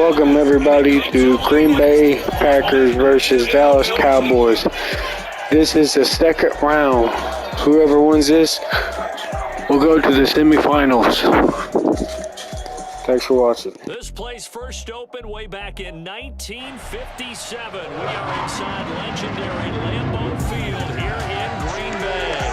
welcome everybody to Green Bay Packers versus Dallas Cowboys. This is the second round. Whoever wins this will go to the semifinals. Thanks for watching. This place first opened way back in 1957. We are inside legendary Lambeau Field here in Green Bay.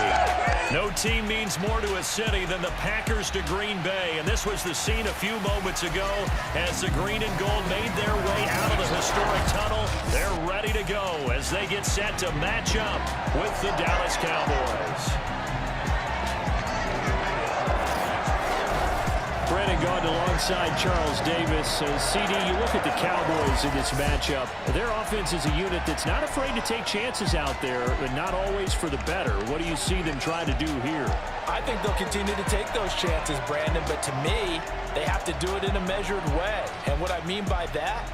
No team means more to a city than the Packers to Green Bay, and this was the scene a few moments ago as the green and gold made their way out of the historic tunnel. They're ready to go as they get set to match up with the Dallas Cowboys. Brandon Gaudin alongside Charles Davis. CD, you look at the Cowboys in this matchup. Their offense is a unit that's not afraid to take chances out there, but not always for the better. What do you see them trying to do here? I think they'll continue to take those chances, Brandon, but to me, they have to do it in a measured way. And what I mean by that,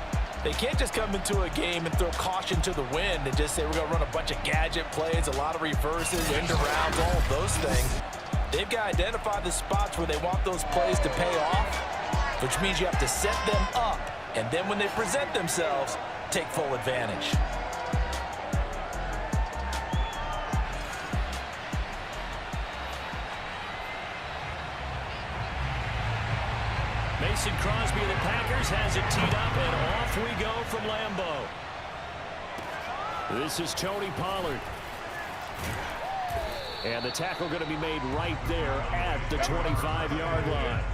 they can't just come into a game and throw caution to the wind and just say we're going to run a bunch of gadget plays, a lot of reverses, end arounds, all of those things. They've got to identify the spots where they want those plays to pay off, which means you have to set them up, and then when they present themselves, take full advantage. Mason Crosby of the Packers has it teed up, and off we go from Lambeau. This is Tony Pollard. And the tackle going to be made right there at the 25-yard line.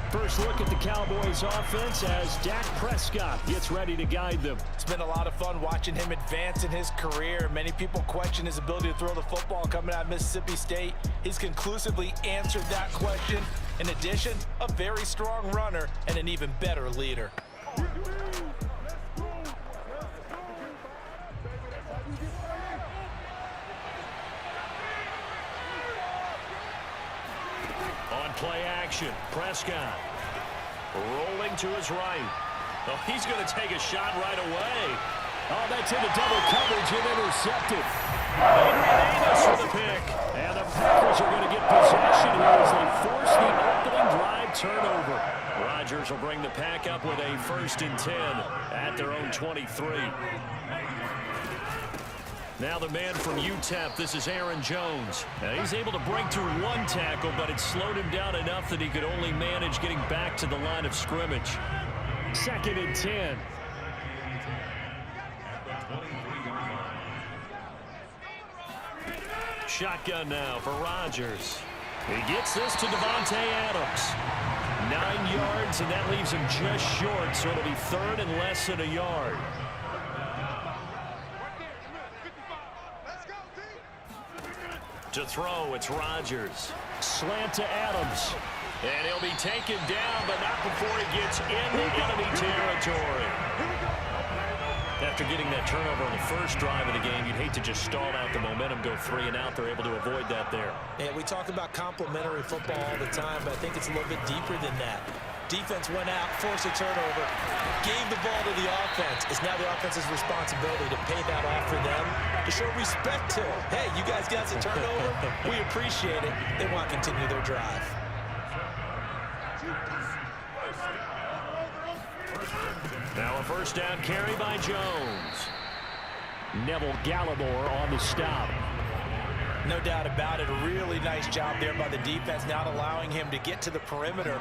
First look at the Cowboys offense as Dak Prescott gets ready to guide them. It's been a lot of fun watching him advance in his career. Many people question his ability to throw the football coming out of Mississippi State. He's conclusively answered that question. In addition, a very strong runner and an even better leader. Play action. Prescott rolling to his right. Oh, he's going to take a shot right away. Oh, that's into double coverage and intercepted. Adrian Amos with a pick. And the Packers are going to get possession here as they force the opening drive turnover. Rodgers will bring the Pack up with a 1st and 10 at their own 23. Now the man from UTEP, this is Aaron Jones. Now he's able to break through one tackle, but it slowed him down enough that he could only manage getting back to the line of scrimmage. 2nd and 10. Shotgun now for Rodgers. He gets this to Devontae Adams. 9 yards, and that leaves him just short, so it'll be 3rd and less than a yard. To throw, it's Rodgers. Slant to Adams. And he'll be taken down, but not before he gets into enemy territory. After getting that turnover on the first drive of the game, you'd hate to just stall out the momentum, go 3 and out. They're able to avoid that there. Yeah, we talk about complementary football all the time, but I think it's a little bit deeper than that. Defense went out, forced a turnover, gave the ball to the offense. It's now the offense's responsibility to pay that off for them, to show respect to them. Hey, you guys got some turnover. We appreciate it. They want to continue their drive. Now a 1st down carry by Jones. Neville Gallimore on the stop. No doubt about it. A really nice job there by the defense, not allowing him to get to the perimeter.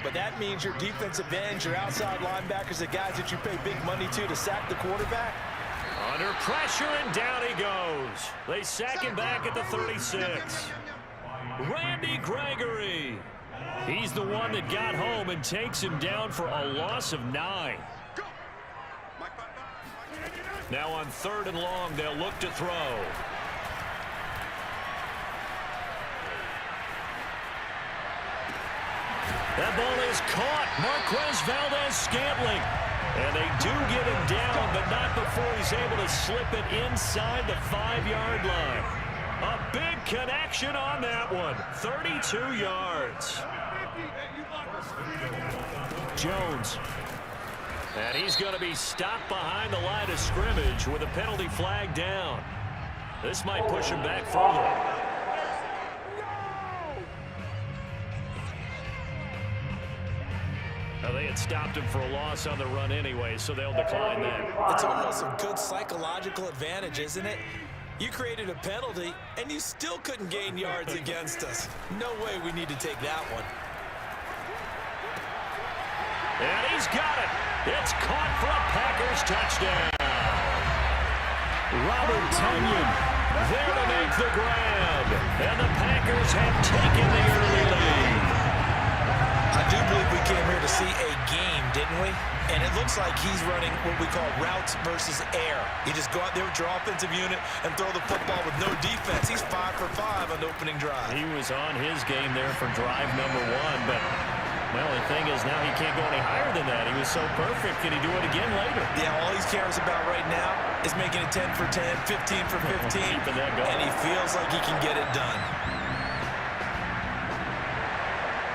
But that means your defensive ends, your outside linebackers, the guys that you pay big money to sack the quarterback. Under pressure, and down he goes. They sack him back at the 36. Randy Gregory. He's the one that got home and takes him down for a loss of 9. Now on 3rd and long, they'll look to throw. That ball is caught. Marquez Valdez-Scantling. And they do get him down, but not before he's able to slip it inside the 5-yard line. A big connection on that one. 32 yards. Jones. And he's going to be stopped behind the line of scrimmage with a penalty flag down. This might push him back further. Well, they had stopped him for a loss on the run anyway, so they'll decline that. It's almost a good psychological advantage, isn't it? You created a penalty, and you still couldn't gain yards against us. No way we need to take that one. And he's got it. It's caught for a Packers touchdown. Robert Tonyan there to make the grab. And the Packers have taken the early lead. I do believe we came here to see a game, didn't we? And it looks like he's running what we call routes versus air. You just go out there with your offensive unit and throw the football with no defense. He's 5 for 5 on the opening drive. He was on his game there for drive number 1, but, well, the thing is now he can't go any higher than that. He was so perfect. Can he do it again later? Yeah, all he cares about right now is making it 10 for 10, 15 for 15, Keeping that going. and he feels like he can get it done.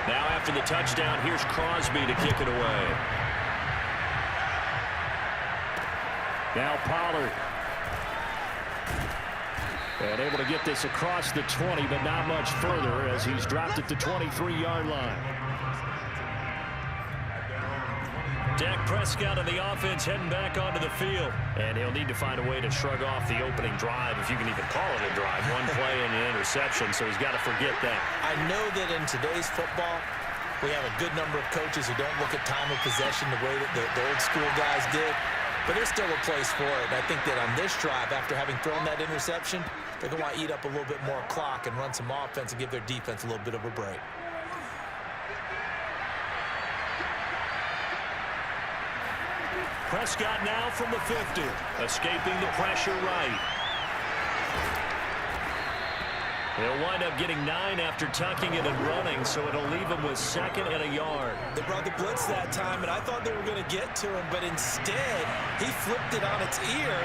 Now after the touchdown, here's Crosby to kick it away. Now Pollard. And able to get this across the 20, but not much further as he's dropped it to 23-yard line. Dak Prescott of the offense heading back onto the field. And he'll need to find a way to shrug off the opening drive, if you can even call it a drive. One play and an interception, so he's got to forget that. I know that in today's football, we have a good number of coaches who don't look at time of possession the way that the old school guys did. But there's still a place for it. And I think that on this drive, after having thrown that interception, they're going to want to eat up a little bit more clock and run some offense and give their defense a little bit of a break. Prescott now from the 50, escaping the pressure right. They'll wind up getting 9 after tucking it and running, so it'll leave him with 2nd and a yard. They brought the blitz that time, and I thought they were going to get to him, but instead, he flipped it on its ear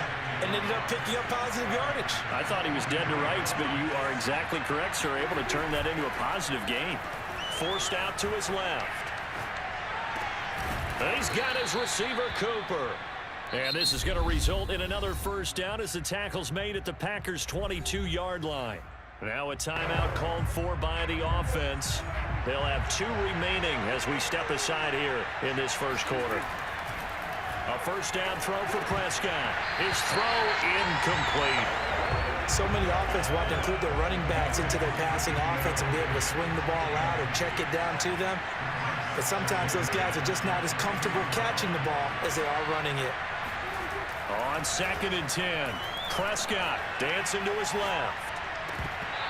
and ended up picking up positive yardage. I thought he was dead to rights, but you are exactly correct, sir. Able to turn that into a positive gain. Forced out to his left. He's got his receiver, Cooper. And this is going to result in another first down as the tackle's made at the Packers' 22-yard line. Now a timeout called for by the offense. They'll have 2 remaining as we step aside here in this first quarter. A first down throw for Prescott. His throw incomplete. So many offenses want to include their running backs into their passing offense and be able to swing the ball out or check it down to them. But sometimes those guys are just not as comfortable catching the ball as they are running it. On 2nd and 10, Prescott dancing to his left.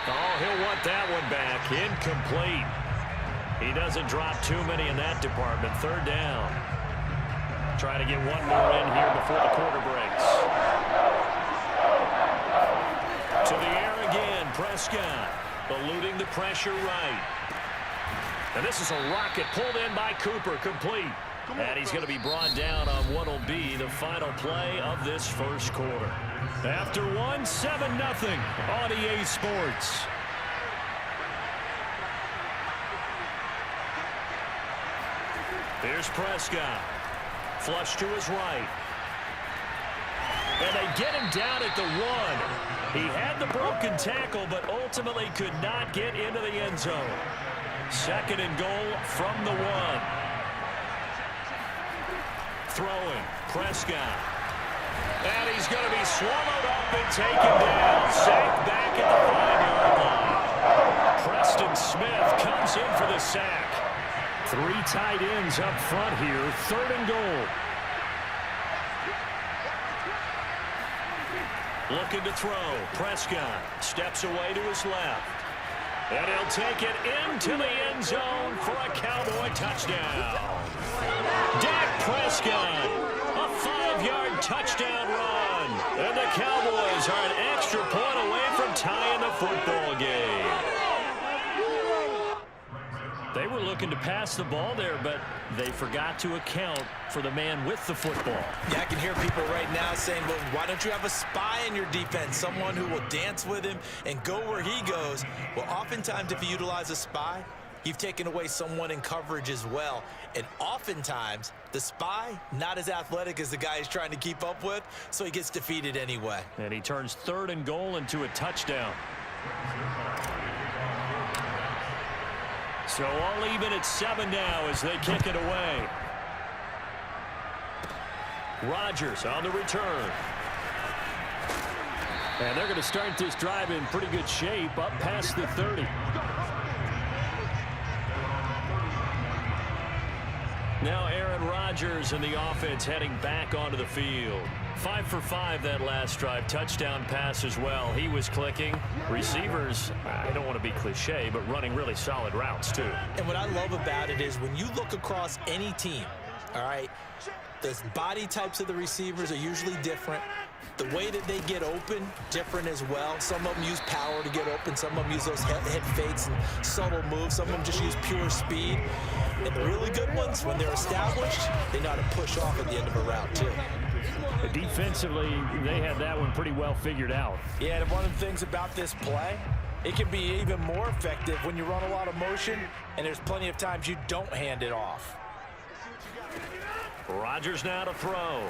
Oh, he'll want that one back. Incomplete. He doesn't drop too many in that department. 3rd down. Try to get one more in here before the quarter breaks. To the air again, Prescott. Eluding the pressure right. And this is a rocket pulled in by Cooper, complete. And he's going to be brought down on what will be the final play of this first quarter. After 1, 7-0 on EA Sports. Here's Prescott. Flush to his right. And they get him down at the 1. He had the broken tackle, but ultimately could not get into the end zone. 2nd and goal from the 1. Throwing, Prescott. And he's going to be swallowed up and taken down. Sacked back at the 5-yard line. Preston Smith comes in for the sack. 3 tight ends up front here. 3rd and goal. Looking to throw. Prescott steps away to his left. And he'll take it into the end zone for a Cowboy touchdown. Dak Prescott, a 5-yard touchdown run. And the Cowboys are an extra point away from tying the football game. They were looking to pass the ball there, but they forgot to account for the man with the football. Yeah, I can hear people right now saying, well, why don't you have a spy in your defense, someone who will dance with him and go where he goes? Well, oftentimes if you utilize a spy, you've taken away someone in coverage as well. And oftentimes, the spy, not as athletic as the guy he's trying to keep up with, so he gets defeated anyway. And he turns 3rd and goal into a touchdown. So all even at 7 now as they kick it away. Rodgers on the return. And they're going to start this drive in pretty good shape, up past the 30. Now Aaron Rodgers and the offense heading back onto the field. 5 for 5 that last drive. Touchdown pass as well. He was clicking. Receivers, I don't want to be cliche, but running really solid routes too. And what I love about it is when you look across any team, all right, the body types of the receivers are usually different. The way that they get open, different as well. Some of them use power to get open. Some of them use those head fakes and subtle moves. Some of them just use pure speed. And the really good ones, when they're established, they know how to push off at the end of a route too. Defensively, they had that one pretty well figured out. Yeah, and one of the things about this play, it can be even more effective when you run a lot of motion, and there's plenty of times you don't hand it off. Rodgers now to throw.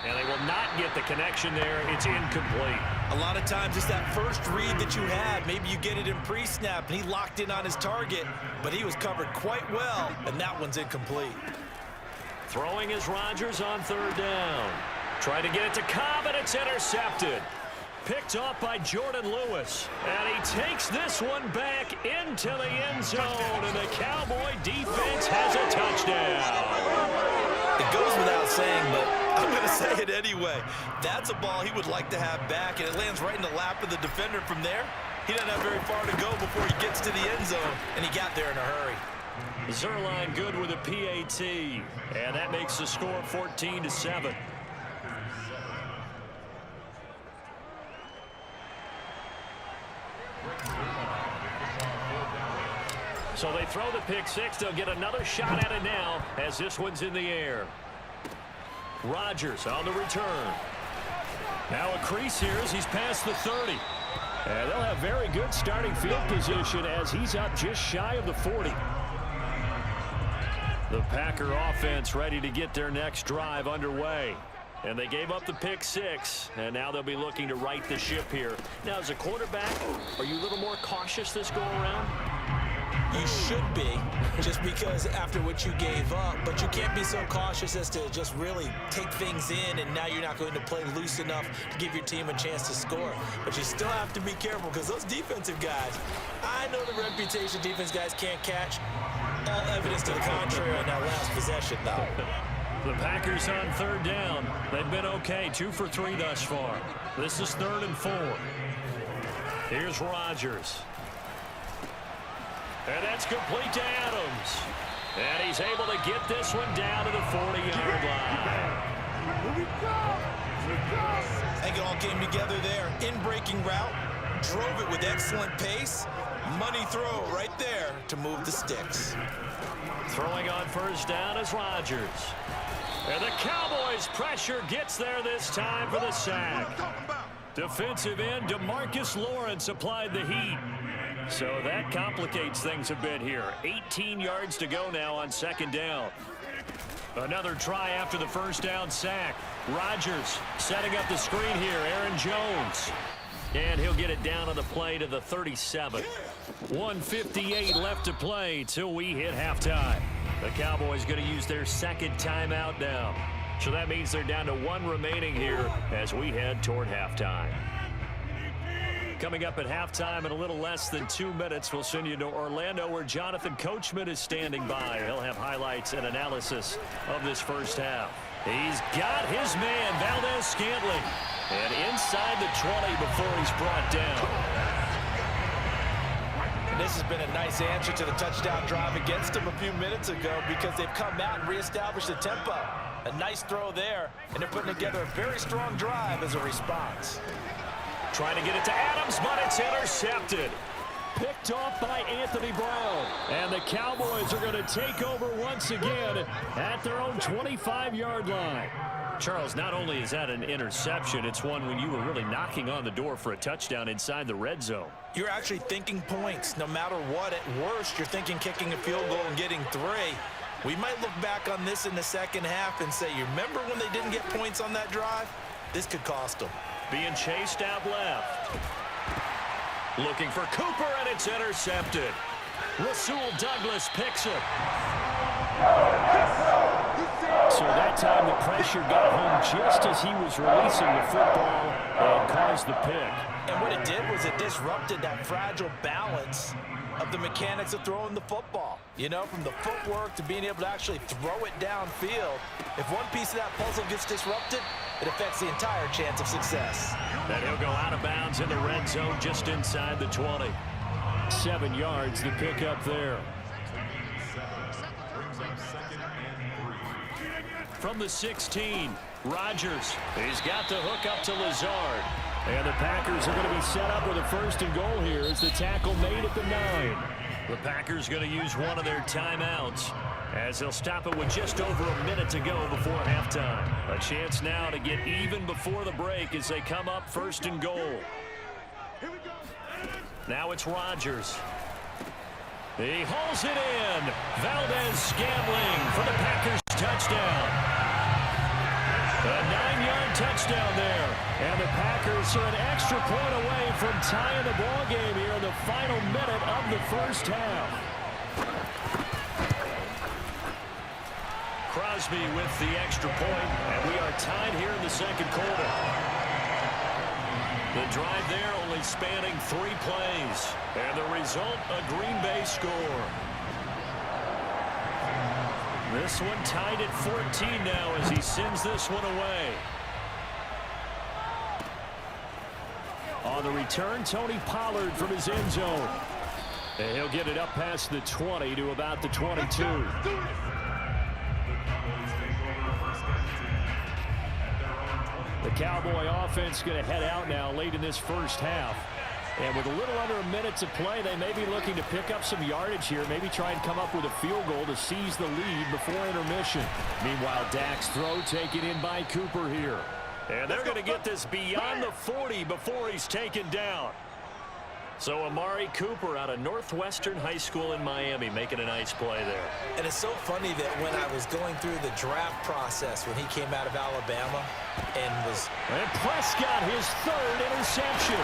And they will not get the connection there. It's incomplete. A lot of times it's that first read that you had. Maybe you get it in pre-snap, and he locked in on his target, but he was covered quite well, and that one's incomplete. Throwing is Rodgers on third down. Trying to get it to Cobb, and it's intercepted. Picked off by Jordan Lewis. And he takes this one back into the end zone, and the Cowboy defense has a touchdown. It goes without saying, but I'm going to say it anyway. That's a ball he would like to have back, and it lands right in the lap of the defender from there. He doesn't have very far to go before he gets to the end zone, and he got there in a hurry. Zerline good with a PAT, and that makes the score 14-7. So they throw the pick six. They'll get another shot at it now as this one's in the air. Rodgers on the return. Now a crease here as he's past the 30. And they'll have very good starting field position as he's up just shy of the 40. The Packer offense ready to get their next drive underway. And they gave up the pick six, and now they'll be looking to right the ship here. Now, as a quarterback, are you a little more cautious this go-around? You should be, just because after what you gave up, but you can't be so cautious as to just really take things in, and now you're not going to play loose enough to give your team a chance to score. But you still have to be careful because those defensive guys, I know the reputation defense guys can't catch. All evidence to the contrary on that last possession, though. The Packers on third down. They've been okay, 2 for 3 thus far. This is 3rd and 4. Here's Rodgers. And that's complete to Adams. And he's able to get this one down to the 40-yard line. I think it all came together there. In-breaking route, drove it with excellent pace. Money throw right there to move the sticks. Throwing on first down is Rodgers. And the Cowboys' pressure gets there this time for the sack. Defensive end DeMarcus Lawrence applied the heat. So that complicates things a bit here. 18 yards to go now on second down. Another try after the first down sack. Rodgers setting up the screen here. Aaron Jones. And he'll get it down on the play to the 37. 1:58 left to play till we hit halftime. The Cowboys going to use their second timeout now. So that means they're down to 1 remaining here as we head toward halftime. Coming up at halftime in a little less than 2 minutes, we'll send you to Orlando where Jonathan Coachman is standing by. He'll have highlights and analysis of this first half. He's got his man, Valdez-Scantling. And inside the 20 before he's brought down. And this has been a nice answer to the touchdown drive against them a few minutes ago because they've come out and reestablished the tempo. A nice throw there, and they're putting together a very strong drive as a response. Trying to get it to Adams, but it's intercepted. Picked off by Anthony Brown. And the Cowboys are going to take over once again at their own 25-yard line. Charles, not only is that an interception, it's one when you were really knocking on the door for a touchdown inside the red zone. You're actually thinking points no matter what. At worst, you're thinking kicking a field goal and getting 3. We might look back on this in the second half and say, you remember when they didn't get points on that drive? This could cost them. Being chased out left. Looking for Cooper, and it's intercepted. Rasul Douglas picks it. So that time the pressure got home just as he was releasing the football and caused the pick. And what it did was it disrupted that fragile balance of the mechanics of throwing the football. You know, from the footwork to being able to actually throw it downfield. If one piece of that puzzle gets disrupted, it affects the entire chance of success. And he'll go out of bounds in the red zone just inside the 20. 7 yards, the pick up there. From the 16, Rodgers. He's got the hook up to Lazard. And the Packers are going to be set up with a 1st and goal here as the tackle made at the 9. The Packers going to use one of their timeouts as they'll stop it with just over a minute to go before halftime. A chance now to get even before the break as they come up 1st and goal. Now it's Rodgers. He hauls it in. Valdez scambling for the Packers touchdown. A 9-yard touchdown there. And the Packers are an extra point away from tying the ball game here in the final minute of the first half. Crosby with the extra point, and we are tied here in the second quarter. The drive there only spanning 3 plays. And the result, a Green Bay score. This one tied at 14 now as he sends this one away. On the return, Tony Pollard from his end zone. And he'll get it up past the 20 to about the 22. The Cowboy offense going to head out now late in this first half. And with a little under a minute to play, they may be looking to pick up some yardage here, maybe try and come up with a field goal to seize the lead before intermission. Meanwhile, Dak's throw taken in by Cooper here. And they're going to get this beyond the 40 before he's taken down. So Amari Cooper out of Northwestern High School in Miami making a nice play there. And it's so funny that when I was going through the draft process when he came out of Alabama And Prescott, his 3rd interception.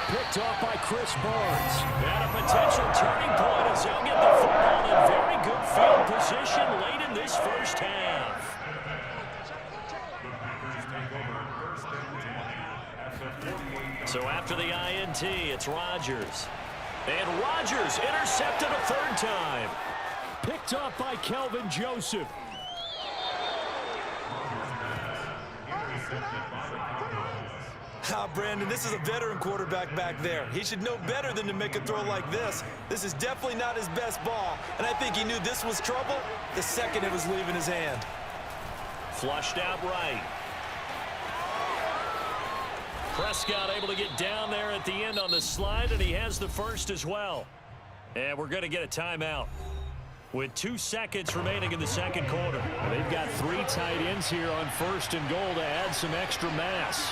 Picked off by Chris Barnes. And a potential turning point as he'll get the football in very good field position late in this first half. So after the INT, it's Rodgers. And Rodgers intercepted a 3rd time. Picked off by Kelvin Joseph. Brandon, this is a veteran quarterback back there. He should know better than to make a throw like this. This is definitely not his best ball, and I think he knew this was trouble the second it was leaving his hand. Flushed out right. Prescott able to get down there at the end on the slide, and he has the 1st as well. And we're going to get a timeout with 2 seconds remaining in the second quarter. Well, they've got 3 tight ends here on 1st and goal to add some extra mass.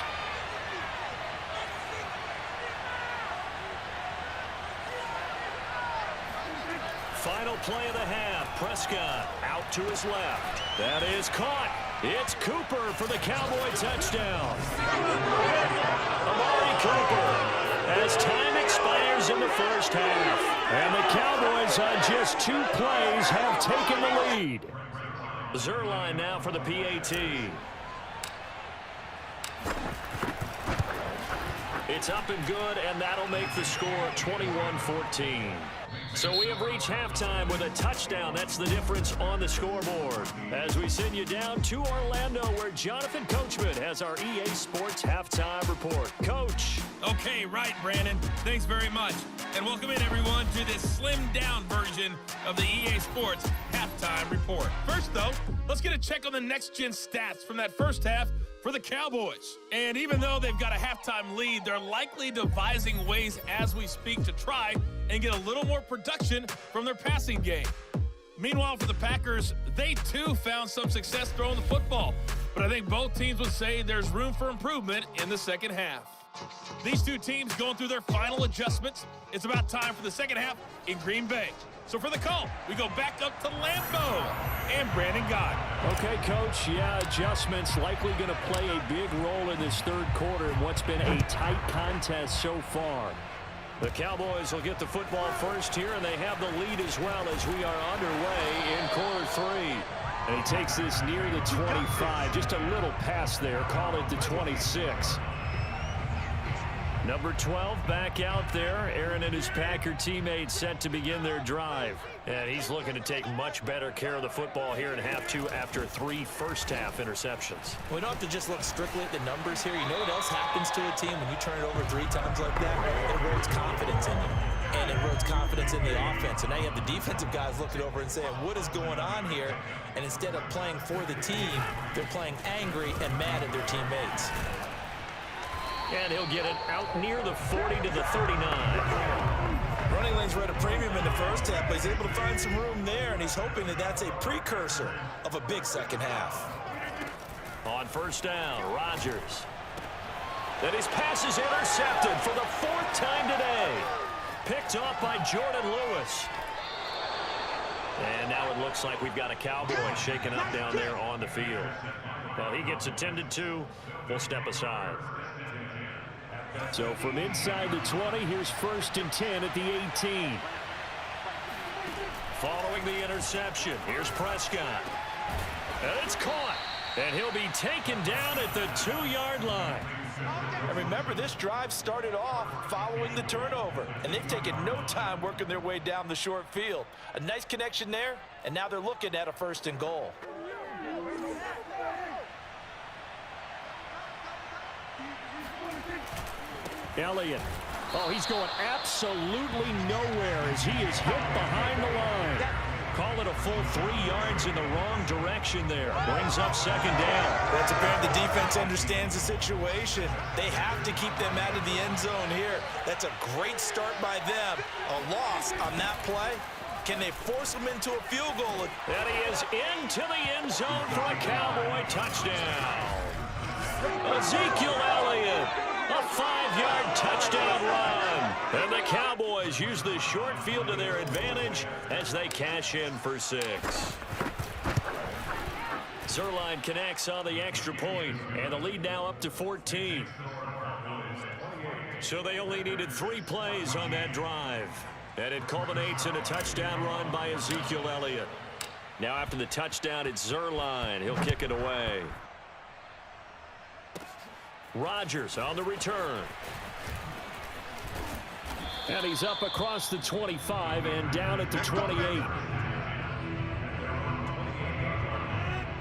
Final play of the half. Prescott out to his left. That is caught. It's Cooper for the Cowboy touchdown. Amari Cooper as time expires in the first half. And the Cowboys on just 2 plays have taken the lead. Zerline now for the PAT. It's up and good, and that'll make the score 21-14. So we have reached halftime with a touchdown. That's the difference on the scoreboard. As we send you down to Orlando, where Jonathan Coachman has our EA Sports Halftime Report. Coach. Okay, right, Brandon. Thanks very much. And welcome in, everyone, to this slimmed-down version of the EA Sports Halftime Report. First, though, let's get a check on the next-gen stats from that first half for the Cowboys. And even though they've got a halftime lead, they're likely devising ways as we speak to try and get a little more production from their passing game. Meanwhile, for the Packers, they too found some success throwing the football. But I think both teams would say there's room for improvement in the second half. These 2 teams going through their final adjustments. It's about time for the second half in Green Bay. So for the call, we go back up to Lambeau and Brandon Gott. Okay, Coach, adjustments likely going to play a big role in this third quarter in what's been a tight contest so far. The Cowboys will get the football first here, and they have the lead as well as we are underway in quarter 3. And he takes this near the 25. Just a little pass there. Call it the 26. Number 12 back out there. Aaron and his Packer teammates set to begin their drive. And he's looking to take much better care of the football here in half two after 3 first-half interceptions. We don't have to just look strictly at the numbers here. You know what else happens to a team when you turn it over 3 times like that? It erodes confidence in you. And it erodes confidence in the offense. And now you have the defensive guys looking over and saying, what is going on here? And instead of playing for the team, they're playing angry and mad at their teammates. And he'll get it out near the 40 to the 39. Running lanes were at a premium in the first half, but he's able to find some room there, and he's hoping that that's a precursor of a big second half. On first down, Rodgers. And his pass is intercepted for the 4th time today. Picked off by Jordan Lewis. And now it looks like we've got a Cowboy shaken up down there on the field. Well, he gets attended to. We'll step aside. So from inside the 20, here's 1st and 10 at the 18. Following the interception, here's Prescott. And it's caught. And he'll be taken down at the 2-yard line. And remember, this drive started off following the turnover. And they've taken no time working their way down the short field. A nice connection there, and now they're looking at a 1st and goal. Elliott. Oh, he's going absolutely nowhere as he is hit behind the line. Call it a full 3 yards in the wrong direction there. Brings up 2nd down. Well, it's apparent the defense understands the situation. They have to keep them out of the end zone here. That's a great start by them. A loss on that play. Can they force them into a field goal? And he is into the end zone for a Cowboy touchdown. Ezekiel Elliott. A 5-yard touchdown run. And the Cowboys use the short field to their advantage as they cash in for 6. Zerline connects on the extra point, and the lead now up to 14. So they only needed 3 plays on that drive. And it culminates in a touchdown run by Ezekiel Elliott. Now after the touchdown, it's Zerline. He'll kick it away. Rodgers on the return. And he's up across the 25 and down at the 28.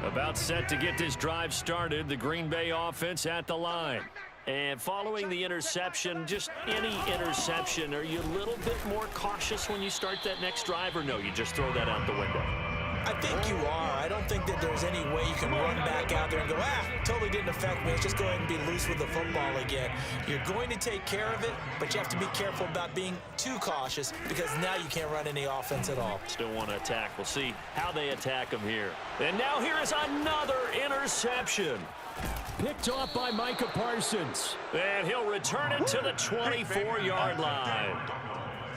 About set to get this drive started. The Green Bay offense at the line. And following the interception, just any interception, are you a little bit more cautious when you start that next drive, or no, you just throw that out the window? I think you are. I don't think that there's any way you can run back out there and go, totally didn't affect me. Let's just go ahead and be loose with the football again. You're going to take care of it, but you have to be careful about being too cautious because now you can't run any offense at all. Still want to attack. We'll see how they attack him here. And now here is another interception. Picked off by Micah Parsons. And he'll return it to the 24-yard line.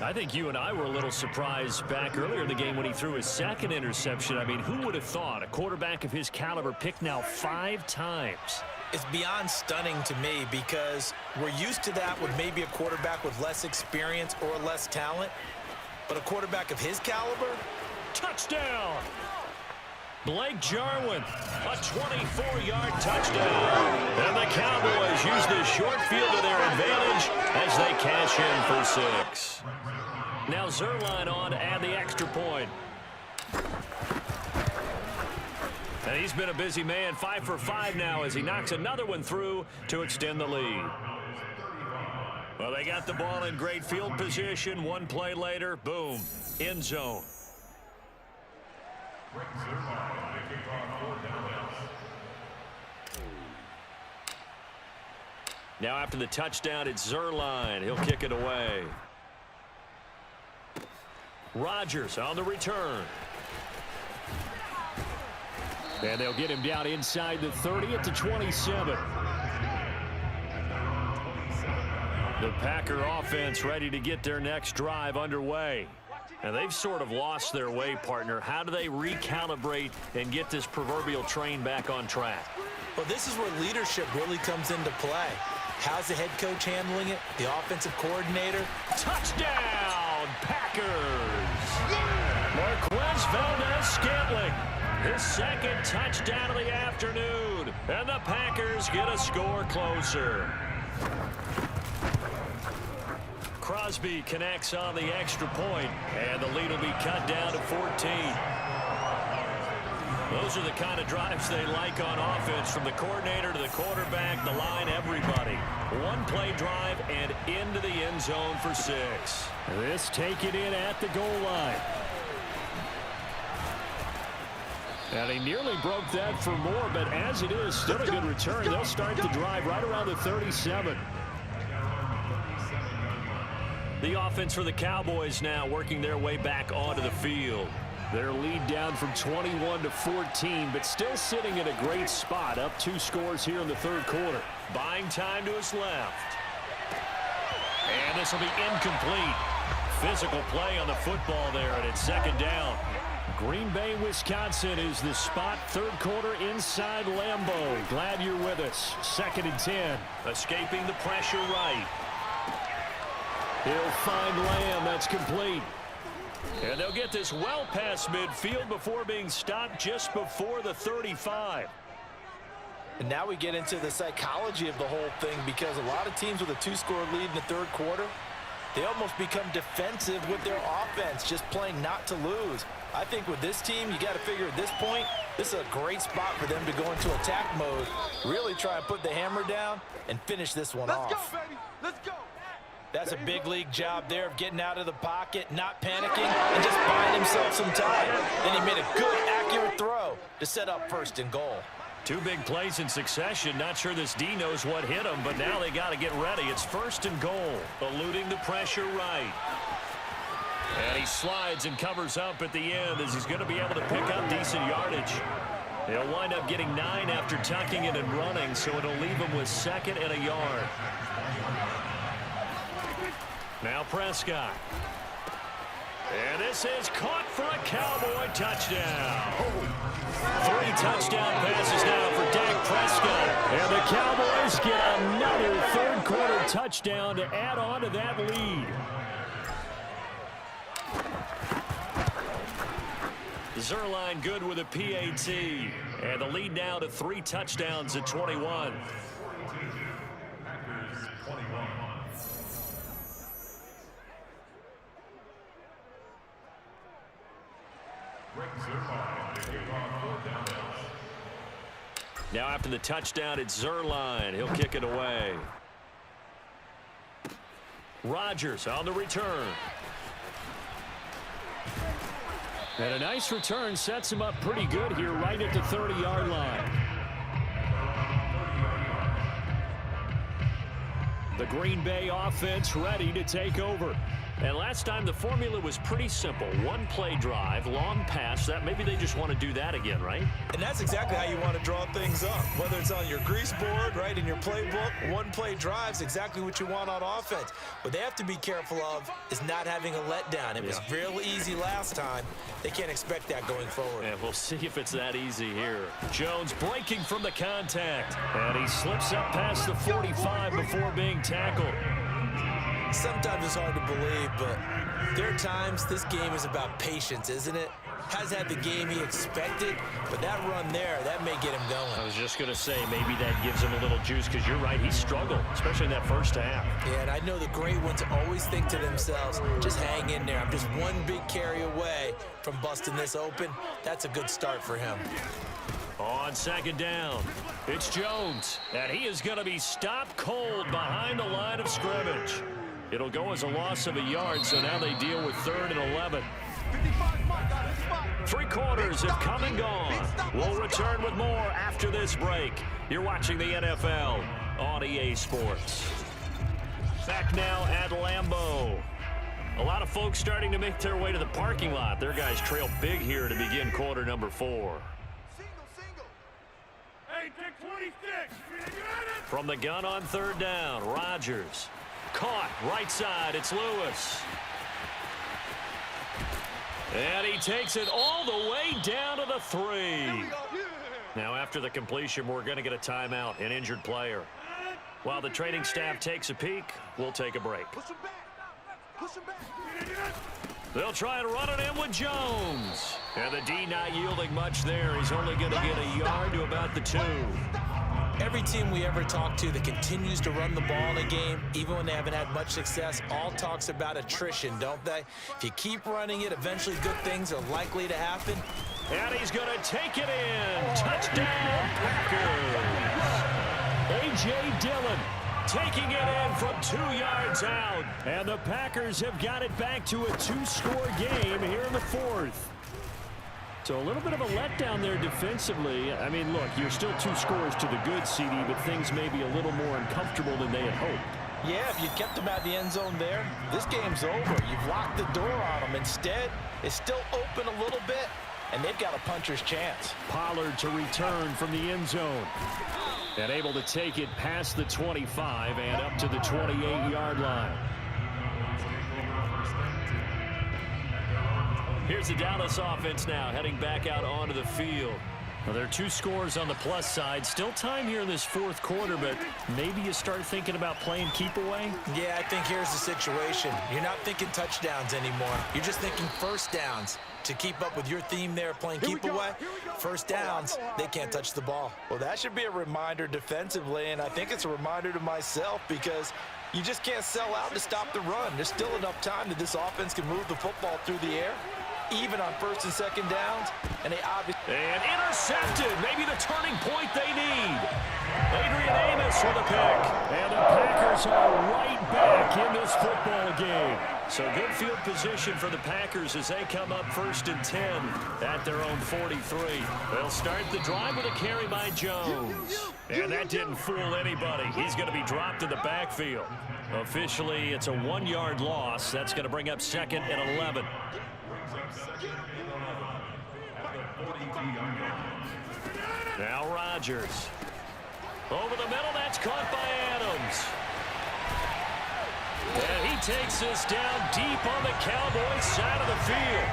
I think you and I were a little surprised back earlier in the game when he threw his 2nd interception. I mean, who would have thought a quarterback of his caliber picked now 5 times? It's beyond stunning to me because we're used to that with maybe a quarterback with less experience or less talent. But a quarterback of his caliber? Touchdown! Blake Jarwin, a 24-yard touchdown. And the Cowboys use the short field to their advantage as they cash in for 6. Now Zerline on to add the extra point. And he's been a busy man, 5 for 5 now as he knocks another one through to extend the lead. Well, they got the ball in great field position. 1 play later, boom, end zone. Now after the touchdown, it's Zerline. He'll kick it away. Rodgers on the return. And they'll get him down inside the 30 at the 27. The Packer offense ready to get their next drive underway. And they've sort of lost their way, partner. How do they recalibrate and get this proverbial train back on track? Well, this is where leadership really comes into play. How's the head coach handling it? The offensive coordinator? Touchdown, Packers! Marquez Valdez-Scantling. His second touchdown of the afternoon. And the Packers get a score closer. Crosby connects on the extra point, and the lead will be cut down to 14. Those are the kind of drives they like on offense, from the coordinator to the quarterback, the line, everybody. One-play drive and into the end zone for 6. This taken in at the goal line. And he nearly broke that for more, but as it is, still a good return. They'll start the drive right around the 37. The offense for the Cowboys now working their way back onto the field. Their lead down from 21 to 14, but still sitting in a great spot, up 2 scores here in the third quarter. Buying time to his left. And this will be incomplete. Physical play on the football there, and it's second down. Green Bay, Wisconsin is the spot. Third quarter inside Lambeau. Glad you're with us. 2nd and 10. Escaping the pressure right. He'll find Lamb. That's complete. And they'll get this well past midfield before being stopped just before the 35. And now we get into the psychology of the whole thing, because a lot of teams with a 2-score lead in the third quarter, they almost become defensive with their offense, just playing not to lose. I think with this team, you got to figure at this point, this is a great spot for them to go into attack mode, really try and put the hammer down and finish this one off. Let's go, baby. Let's go. That's a big league job there of getting out of the pocket, not panicking, and just buying himself some time. Then he made a good, accurate throw to set up 1st and goal. 2 big plays in succession. Not sure this D knows what hit him, but now they got to get ready. It's 1st and goal, eluding the pressure right. And he slides and covers up at the end, as he's going to be able to pick up decent yardage. He'll wind up getting 9 after tucking it and running, so it'll leave him with 2nd and a yard. Now Prescott. And this is caught for a Cowboy touchdown. 3 touchdown passes now for Dak Prescott. And the Cowboys get another third-quarter touchdown to add on to that lead. Zerline good with a PAT. And the lead now to 3 touchdowns at 21. Now after the touchdown, it's Zerline. He'll kick it away. Rodgers on the return. And a nice return sets him up pretty good here right at the 30-yard line. The Green Bay offense ready to take over. And last time the formula was pretty simple. 1-play drive, long pass. That maybe they just want to do that again, right? And that's exactly how you want to draw things up. Whether it's on your grease board, right, in your playbook, 1-play drive's exactly what you want on offense. What they have to be careful of is not having a letdown. It was real easy last time. They can't expect that going forward. And we'll see if it's that easy here. Jones breaking from the contact. And he slips up past the 45 before being tackled. Sometimes it's hard to believe, but there are times this game is about patience, isn't it? Has had the game he expected, but that run there, that may get him going. I was just going to say, maybe that gives him a little juice, because you're right, he struggled, especially in that first half. Yeah, and I know the great ones always think to themselves, just hang in there. I'm just one big carry away from busting this open. That's a good start for him. On 2nd down, it's Jones, and he is going to be stopped cold behind the line of scrimmage. It'll go as a loss of a yard, so now they deal with 3rd and 11. 3 quarters have come and gone. We'll return with more after this break. You're watching the NFL on EA Sports. Back now at Lambeau. A lot of folks starting to make their way to the parking lot. Their guys trail big here to begin quarter number 4. Hey, take 26. From the gun on 3rd down, Rodgers. Caught, right side, it's Lewis. And he takes it all the way down to the 3. Now after the completion, we're going to get a timeout, an injured player. While the training staff takes a peek, we'll take a break. Push him back. Push him back. They'll try and run it in with Jones. And the D not yielding much there. He's only going to get a yard to about the 2. Every team we ever talk to that continues to run the ball in a game, even when they haven't had much success, all talks about attrition, don't they? If you keep running it, eventually good things are likely to happen. And he's going to take it in. Touchdown, Packers. A.J. Dillon taking it in from 2 yards out. And the Packers have got it back to a 2-score game here in the 4th. So a little bit of a letdown there defensively. I mean, look, you're still 2 scores to the good, CD, but things may be a little more uncomfortable than they had hoped. Yeah, if you kept them out the end zone there, this game's over. You've locked the door on them. Instead, it's still open a little bit, and they've got a puncher's chance. Pollard to return from the end zone. And able to take it past the 25 and up to the 28-yard line. Here's the Dallas offense now heading back out onto the field. Well, there are 2 scores on the plus side. Still time here in this 4th quarter, but maybe you start thinking about playing keep away? Yeah, I think here's the situation. You're not thinking touchdowns anymore. You're just thinking first downs. To keep up with your theme there, playing keep away, first downs, they can't touch the ball. Well, that should be a reminder defensively, and I think it's a reminder to myself because you just can't sell out to stop the run. There's still enough time that this offense can move the football through the air, even on 1st and 2nd downs, and they obviously... And intercepted, maybe the turning point they need. Adrian Amos with a pick. And the Packers are right back in this football game. So good field position for the Packers as they come up 1st and 10 at their own 43. They'll start the drive with a carry by Jones. And that didn't fool anybody. He's going to be dropped in the backfield. Officially, it's a 1-yard loss. That's going to bring up 2nd and 11. Now Rodgers. Over the middle, that's caught by Adams. And he takes this down deep on the Cowboys side of the field.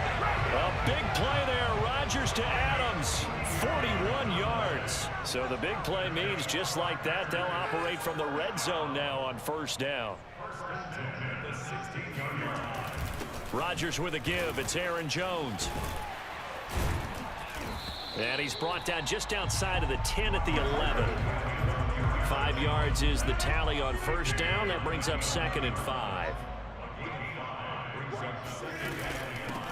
A big play there, Rodgers to Adams, 41 yards. So the big play means just like that, they'll operate from the red zone now on 1st down. Rodgers with a give, it's Aaron Jones. And he's brought down just outside of the 10 at the 11. 5 yards is the tally on 1st down. That brings up 2nd and 5.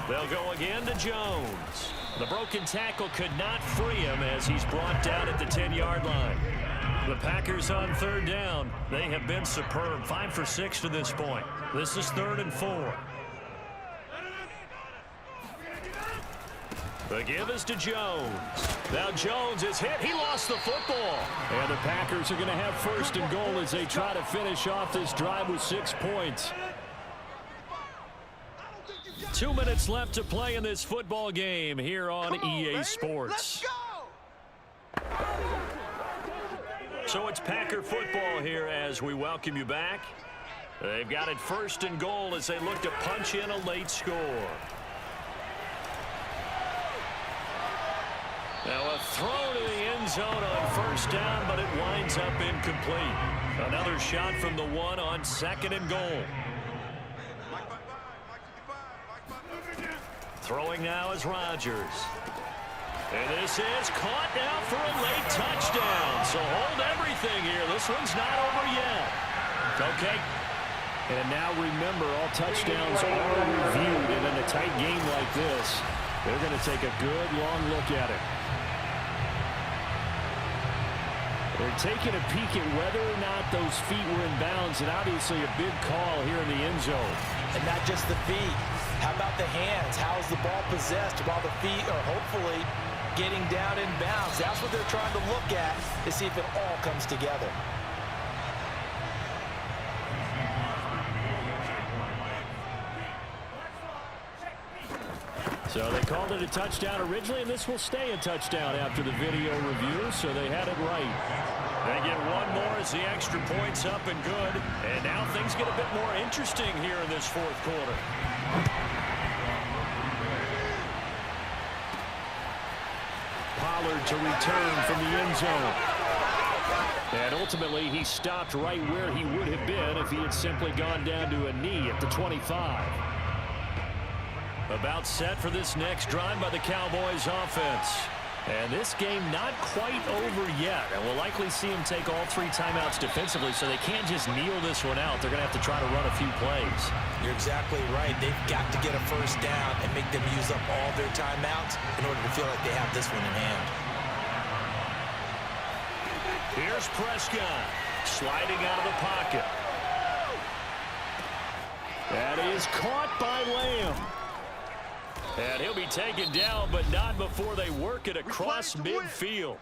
They'll go again to Jones. The broken tackle could not free him as he's brought down at the 10-yard line. The Packers on 3rd down. They have been superb. 5 for 6 to this point. This is 3rd and 4. The give is to Jones. Now Jones is hit. He lost the football. And the Packers are going to have 1st and goal as they try to finish off this drive with 6 points. 2 minutes left to play in this football game here on EA Sports. So it's Packer football here as we welcome you back. They've got it 1st and goal as they look to punch in a late score. Now a throw to the end zone on 1st down, but it winds up incomplete. Another shot from the 1 on 2nd and goal. Throwing now is Rodgers. And this is caught now for a late touchdown. So hold everything here. This one's not over yet. Okay. And now remember, all touchdowns are reviewed. And in a tight game like this, they're going to take a good long look at it. They're taking a peek at whether or not those feet were in bounds, and obviously a big call here in the end zone. And not just the feet. How about the hands? How's the ball possessed while the feet are hopefully getting down in bounds? That's what they're trying to look at to see if it all comes together. So they called it a touchdown originally, and this will stay a touchdown after the video review, so they had it right. They get one more as the extra point's up and good. And now things get a bit more interesting here in this 4th quarter. Pollard to return from the end zone. And ultimately, he stopped right where he would have been if he had simply gone down to a knee at the 25. About set for this next drive by the Cowboys offense. And this game not quite over yet. And we'll likely see them take all 3 timeouts defensively, so they can't just kneel this one out. They're going to have to try to run a few plays. You're exactly right. They've got to get a first down and make them use up all their timeouts in order to feel like they have this one in hand. Here's Prescott sliding out of the pocket. That is caught by Lamb. And he'll be taken down, but not before they work it across midfield.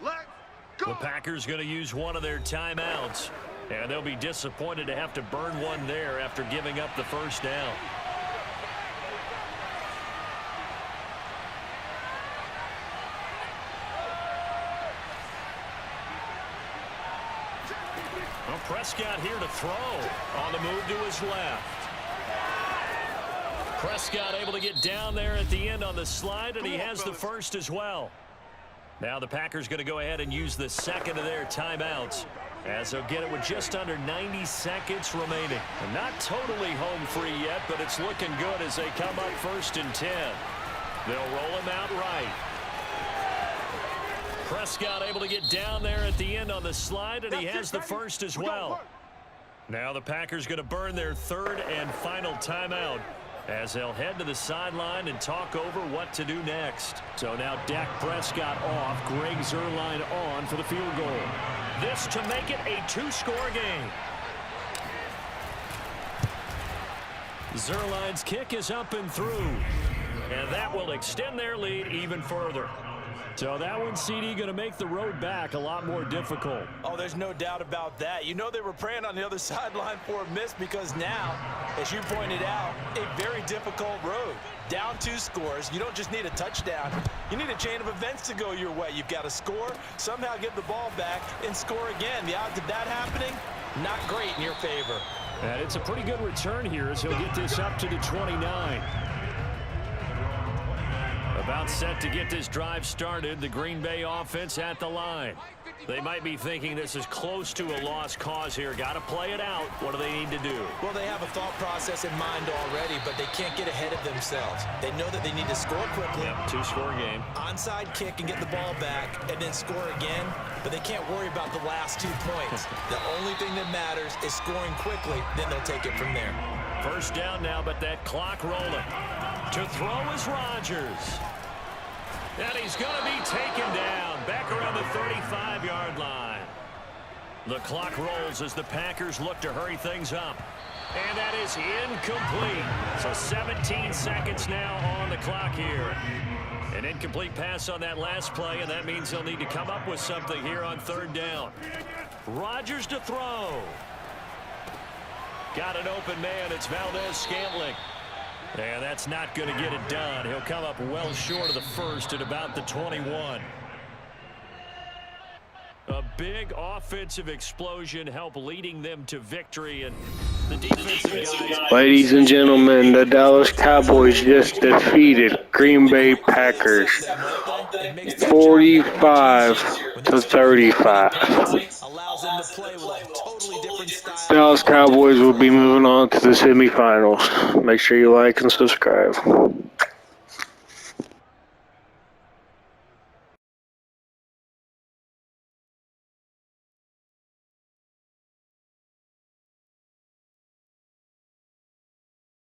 The Packers going to use one of their timeouts, and they'll be disappointed to have to burn one there after giving up the first down. Well, Prescott here to throw on the move to his left. Prescott able to get down there at the end on the slide, and he has the first as well. Now the Packers going to go ahead and use the second of their timeouts, as they'll get it with just under 90 seconds remaining. And not totally home free yet, but it's looking good as they come up 1st and 10. They'll roll him out right. Prescott able to get down there at the end on the slide, and he has the first as well. Now the Packers going to burn their 3rd and final timeout, as they'll head to the sideline and talk over what to do next. So now Dak Prescott off, Greg Zuerlein on for the field goal. This to make it a 2-score game. Zuerlein's kick is up and through, and that will extend their lead even further. So that one, CD, going to make the road back a lot more difficult. Oh, there's no doubt about that. You know they were praying on the other sideline for a miss, because now, as you pointed out, a very difficult road. Down 2 scores. You don't just need a touchdown. You need a chain of events to go your way. You've got to score, somehow get the ball back, and score again. The odds of that happening, not great in your favor. And it's a pretty good return here as he'll get this up to the 29. About set to get this drive started, the Green Bay offense at the line. They might be thinking this is close to a lost cause here. Got to play it out. What do they need to do? Well, they have a thought process in mind already, but they can't get ahead of themselves. They know that they need to score quickly. Yep, 2-score game. Onside kick and get the ball back and then score again, but they can't worry about the last 2 points. The only thing that matters is scoring quickly, then they'll take it from there. First down now, but that clock rolling. To throw is Rodgers. And he's going to be taken down back around the 35-yard line. The clock rolls as the Packers look to hurry things up. And that is incomplete. So 17 seconds now on the clock here. An incomplete pass on that last play, and that means they'll need to come up with something here on 3rd down. Rodgers to throw. Got an open man. It's Valdez-Scantling. And that's not going to get it done. He'll come up well short of the first at about the 21. A big offensive explosion helped leading them to victory. And the defensive guys... Ladies and gentlemen, the Dallas Cowboys just defeated Green Bay Packers 45-35. Dallas Cowboys will be moving on to the semifinals. Make sure you like and subscribe.